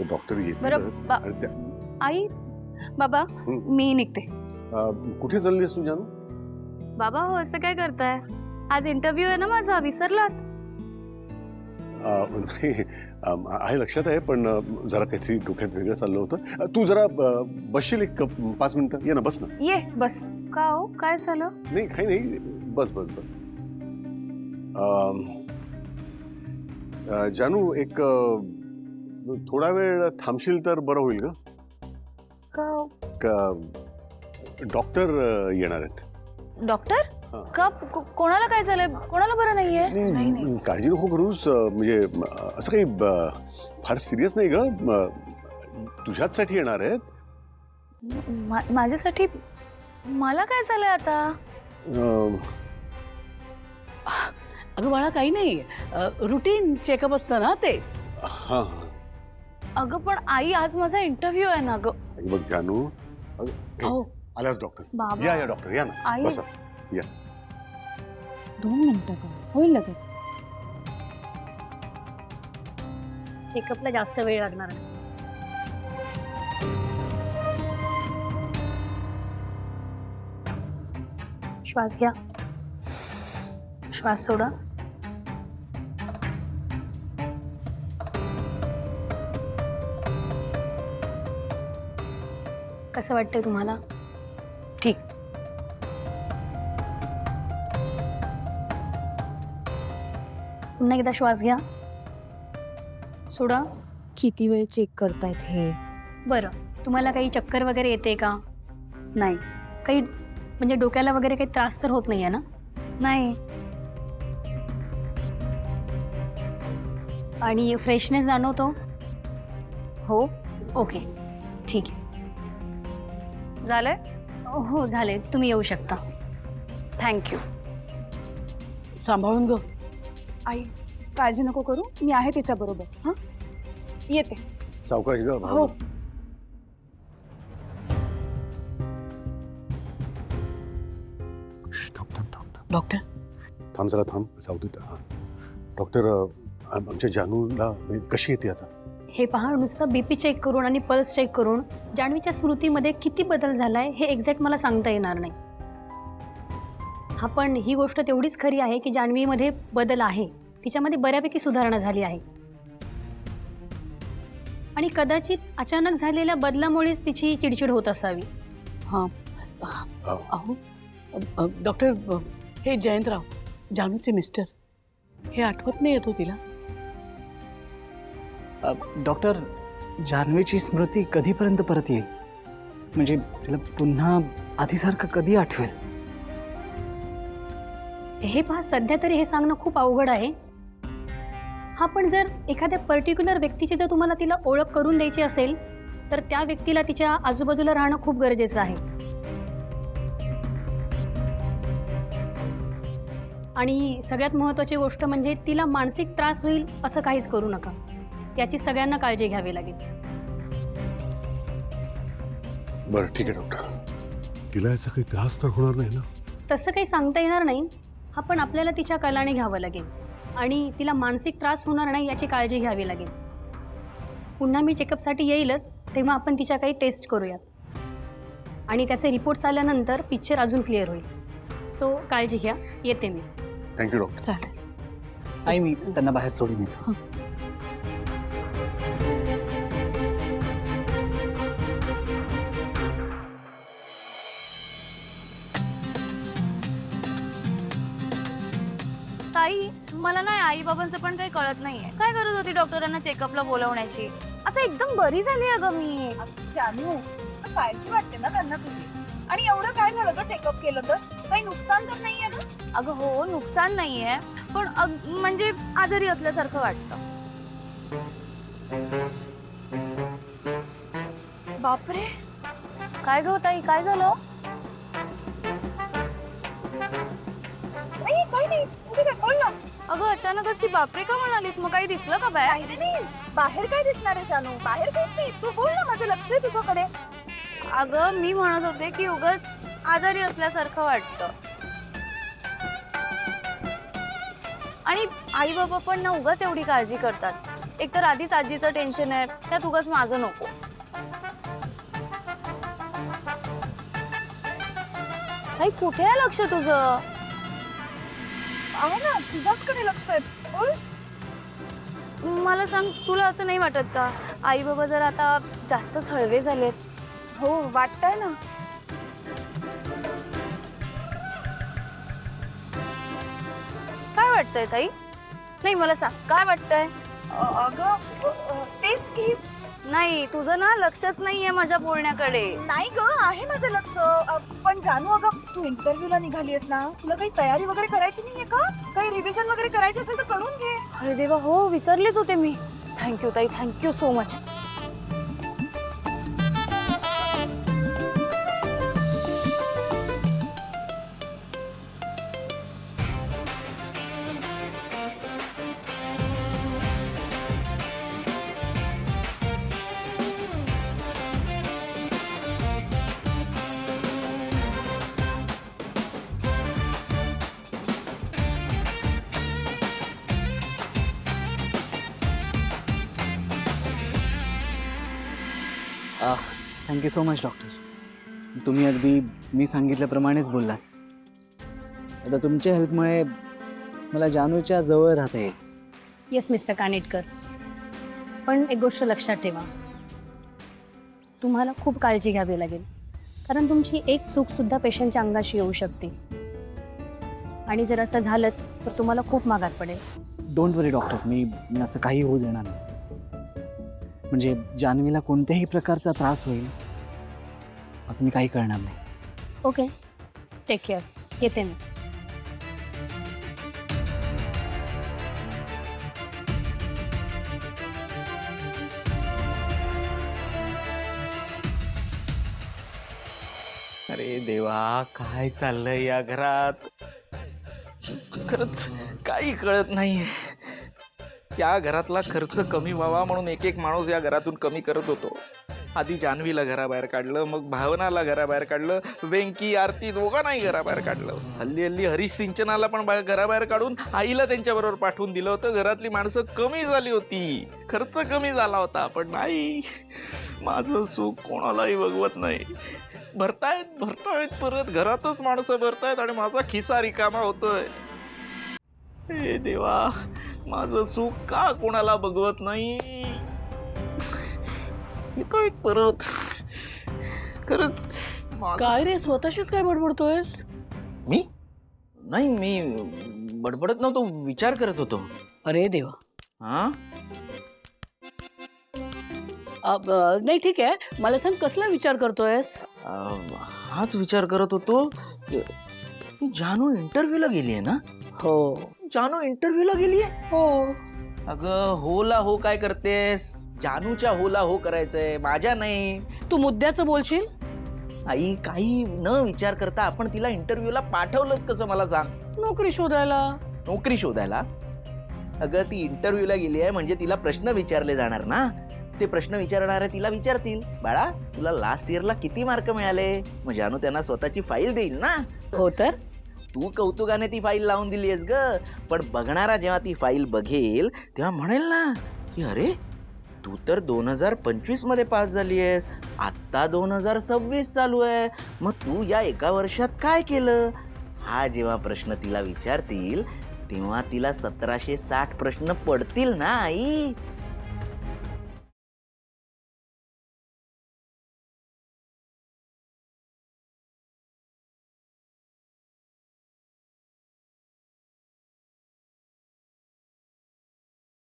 ते डॉक्टर बरं येतीलच आणि त्या आई बाबा मी निघते. कुठे चाललीस तू जानू? बाबा हो असं काय करताय? आज इंटरव्ह्यू आहे ना माझा, विसरलात? नाही आहे लक्षात आहे पण जरा काहीतरी डोक्यात वेगळं चाललं होतं. तू जरा बसशील एक 5 मिनिटं? ये ना, बस ना. ये बस. का हो काय झालं? नाही काही नाही, बस बस बस. जानू एक थोडा वेळ थांबशील तर बरं होईल का? का हो? डॉक्टर येणार आहेत. डॉक्टर? हां. का कोणाला काय झालंय? कोणाला बरं नाहीये? नाही काळजी नको करूस. म्हणजे असं काही फार सिरियस नाही ग. तुझ्याचसाठी येणार आहेत. माझ्यासाठी? मला काय झालंय आता? अगं बाळा काही नाही, रुटीन चेकअप असतं ना ते. हां अगं पण आई आज माझा इंटरव्ह्यू आहे ना ग. बघ जानू, हो आल्यास डॉक्टर. बाबा. या डॉक्टर या ना, आई. बसा या. 2 मिनिटं का होईल लगेच. चेकअपला जास्त वेळ लागणार नाही. श्वास घ्या, श्वास सोडा. कसं वाटतंय तुम्हाला? ठीक. पुन्हा एकदा श्वास घ्या, सोडा. किती वेळ चेक करतायत हे? बरं, तुम्हाला काही चक्कर वगैरे येते का? नाही. काही म्हणजे डोक्याला वगैरे काही त्रास तर होत नाहीये ना? नाही. आणि फ्रेशनेस जाणवतो? हो. ओके, ठीक आहे. झालंय? हो झालंय. तुम्ही येऊ शकता. थँक्यू. सांभाळून ग. आई काळजी नको करू, मी आहे तिच्या बरोबर. हां येते. सावकाश ग. हो. डॉक्टर थांब जरा थांब. जाऊ दे. डॉक्टर आमच्या जानूला कशी येते आता? हे पहा, नुसतं बीपी चेक करून आणि पल्स चेक करून जान्हवीच्या स्मृतीमध्ये किती बदल झालाय हे एक्झॅक्ट मला सांगता येणार नाही. हा पण ही गोष्ट तेवढीच खरी आहे की जान्हवीमध्ये बदल आहे. तिच्यामध्ये बऱ्यापैकी सुधारणा झाली आहे आणि कदाचित अचानक झालेल्या बदलामुळेच तिची चिडचिड होत असावी. हां. अहो डॉक्टर, हे जयंतराव, जानूचे मिस्टर, हे आठवत नाही येतो तिला. डॉक्टर, जान्हवीची स्मृती कधीपर्यंत परत येईल? म्हणजे तिला पुन्हा आधीसारखं कधी आठवेल? हे पहा, सध्या तरी हे सांगणं खूप अवघड आहे. हा पण जर एखाद्या पर्टिक्युलर व्यक्तीची जर तुम्हाला तिला ओळख करून द्यायची असेल तर त्या व्यक्तीला तिच्या आजूबाजूला राहणं खूप गरजेचं आहे. आणि सगळ्यात महत्त्वाची गोष्ट म्हणजे तिला मानसिक त्रास होईल असं काहीच करू नका. याची सगळ्यांना काळजी घ्यावी लागेल. बरं ठीक आहे डॉक्टर. तिला याचा काही त्रास तर होणार नाही ना? तसं काही सांगता येणार नाही. हा पण आपल्याला तिच्या कलाने घ्यावं लागेल आणि तिला मानसिक त्रास होणार नाही याची काळजी घ्यावी लागेल. पुन्हा मी चेकअपसाठी येईलच, तेव्हा आपण तिच्या काही टेस्ट करूयात आणि त्याचे रिपोर्ट्स आल्यानंतर पिक्चर अजून क्लिअर होईल. सो काळजी घ्या. येते मी. Thank you doctor. चालेल. आई मी त्यांना बाहेर सोडून येतो. ताई, मला नाही आई बाबांचं पण काही कळत नाहीये. काय गरज होती डॉक्टरांना चेकअपला बोलवण्याची? आता एकदम बरी झाली अगं मी. जानू काळजी वाटते ना त्यांना तुझी. आणि एवढं काय झालं ग चेकअप केलं तर? काही नुकसान तर नाहीये ना? अगं हो, नुकसान नाहीये पण म्हणजे आजारी असल्यासारखं वाटतं. बापरे, काय गं ताई, काय झालं? नाही काही नाही, उभी राहा, बोल ना. अगं अचानक अशी बापरे का म्हणालीस? मग काही दिसलं का बाहेर? काही नाही, बाहेर काय दिसणार आहे जानू? बाहेर काहीच नाही. तू बोल ना, माझं लक्ष आहे तुझ्याकडे. अगं मी म्हणत होते की उगाच आजारी असल्यासारखं वाटतं आणि आई बाबा पण ना उगाच एवढी काळजी करतात. एकतर आधीच आजीचं टेन्शन आहे, त्यात उगाच माझं नको. ताई कुठे आहे लक्ष तुझं? आहे ना, तुझ्याचकडे लक्ष आहे. बोल. मला सांग, तुला असं नाही वाटत का आई बाबा जर आता जास्तच हळवे झालेत? हो वाटतंय ना. काय वाटतंय ताई? नाही मला सांग काय वाटतंय? अगं तेच की. नाही तुझं ना लक्षच नाहीये माझ्या बोलण्याकडे. नाही ग, आहे माझं लक्ष. पण जानू अगं, तू इंटरव्ह्यूला निघालीस ना, तुला काही तयारी वगैरे करायची नाहीये का? काही रिव्हिजन वगैरे करायची असेल तर करून घे. अरे देवा, हो विसरलेच होते मी. थँक्यू ताई, thank you so much. Thank you so much doctor. तुम्ही अगदी मी सांगितल्याप्रमाणेच बोललात. आता तुमच्या हेल्पमुळे मला जानूच्या जवळ राहता येईल. येस मिस्टर कानेटकर, पण एक गोष्ट लक्षात ठेवा, तुम्हाला खूप काळजी घ्यावी लागेल, कारण तुमची एक चूकसुद्धा पेशंटच्या अंगाशी येऊ शकते, आणि जर असं झालंच तर तुम्हाला खूप मागात पडेल. डोंट वरी डॉक्टर, मी असं काही होऊ देणार नाही. म्हणजे जान्हवीला कोणत्याही प्रकारचा त्रास होईल असं मी काही करणार नाही. Okay, take care. येते मी. अरे देवा, काय चाललंय या घरात? खरंच काही कळत नाही. या घरातला खर्च कमी व्हावा म्हणून एक एक माणूस या घरातून कमी करत होतो. आधी जान्हवीला घराबाहेर काढलं, मग भावनाला घराबाहेर काढलं, वेंकी आरती दोघांनाही घराबाहेर काढलं. हल्ली हल्ली हरीश सिंचनाला पण घराबाहेर काढून आईला त्यांच्याबरोबर पाठवून दिलं होतं. घरातली माणसं कमी झाली होती, खर्च कमी झाला होता. पण नाही, माझं सुख कोणालाही बघवत नाही. भरतायत परत घरातच माणसं भरतायत आणि माझा खिसा रिकामा होतोय. हे देवा, माझं सुख का कोणाला बघवत नाही? येतोय परत. खरंच काय रे, स्वतःशीच काय बडबडतोयस? मी बडबडत नव्हतो, विचार करत होतो. अरे देवा. हा, नाही ठीक आहे, मला सांग कसला विचार करतोयस? हाच विचार करत होतो की जानू इंटरव्ह्यूला गेली आहे ना. हो. जानू इंटरव्ह्यूला गेली आहे? हो. अगं होला हो काय करतेस? जानूच्या होला हो करायचंय, माझ्या नाही. तू मुद्द्याचं बोलशील? आई, काही न विचार करता आपण तिला इंटरव्ह्यूला पाठवलंच कसं मला सांग? नोकरी शोधायला. नोकरी शोधायला? अगं ती इंटरव्ह्यूला गेली आहे म्हणजे तिला प्रश्न विचारले जाणार ना. ते प्रश्न विचारणारे तिला विचारतील, बाळा तुला लास्ट इयरला किती मार्क मिळाले? मग जानू त्यांना स्वतःची फाईल देईल ना. हो तर. तू कौतुकाने ती फाईल लावून दिलीयस ग, पण बघणारा जेव्हा ती फाईल बघेल तेव्हा म्हणेल ना की अरे तू तर 2025 मध्ये पास झाली आहेस, आत्ता 2026 चालू आहे, मग तू या एका वर्षात काय केलं? हा जेव्हा प्रश्न तिला विचारतील तेव्हा तिला 1760 प्रश्न पडतील ना आई.